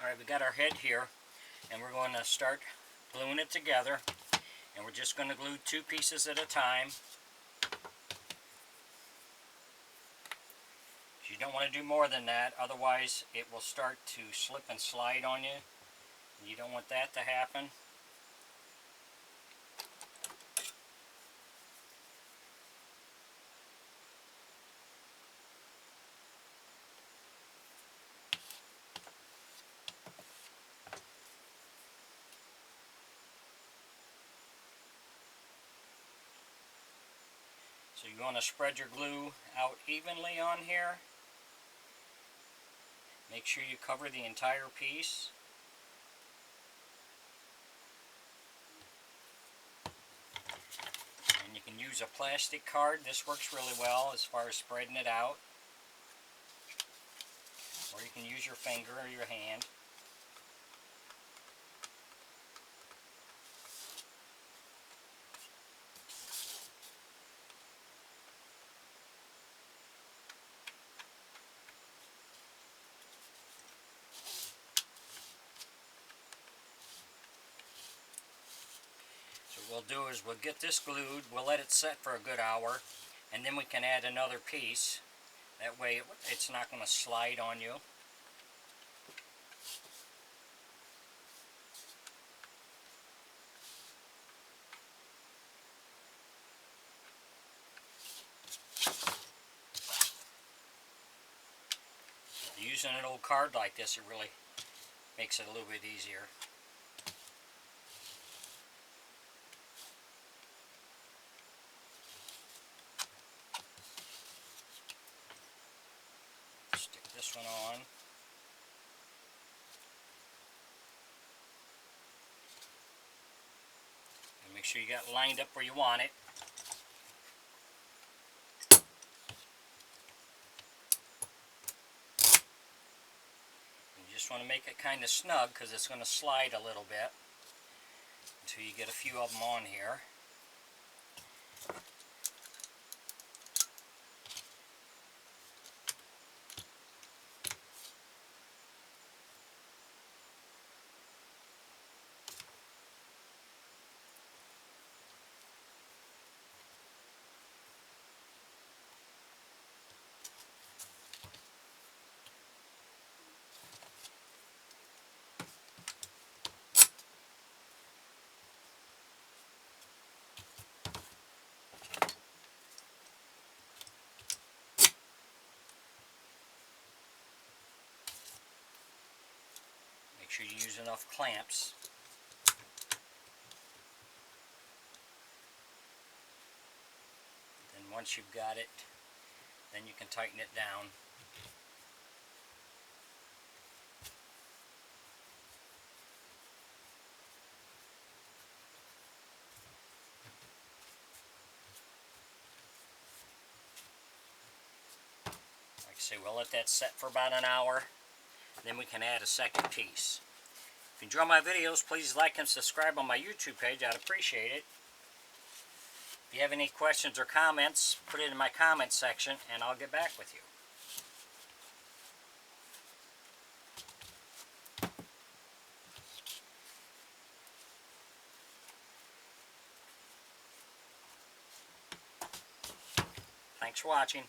Alright, we got our head here, and we're going to start gluing it together, and we're just going to glue 2 pieces at a time. You don't want to do more than that, otherwise it will start to slip and slide on you. You don't want that to happen. So you want to spread your glue out evenly on here. Make sure you cover the entire piece. And you can use a plastic card. This works really well as far as spreading it out. Or you can use your finger or your hand. So what we'll do is we'll get this glued, we'll let it set for a good hour, and then we can add another piece. That way it's not going to slide on you. Using an old card like this, it really makes it a little bit easier. Stick this one on. And make sure you got it lined up where you want it. You just want to make it kind of snug because it's going to slide a little bit until you get a few of them on here. Make sure you use enough clamps. Then once you've got it, then you can tighten it down. Like I say, we'll let that set for about an hour. Then we can add a second piece. If you enjoy my videos, please like and subscribe on my YouTube page. I'd appreciate it. If you have any questions or comments, put it in my comments section and I'll get back with you. Thanks for watching.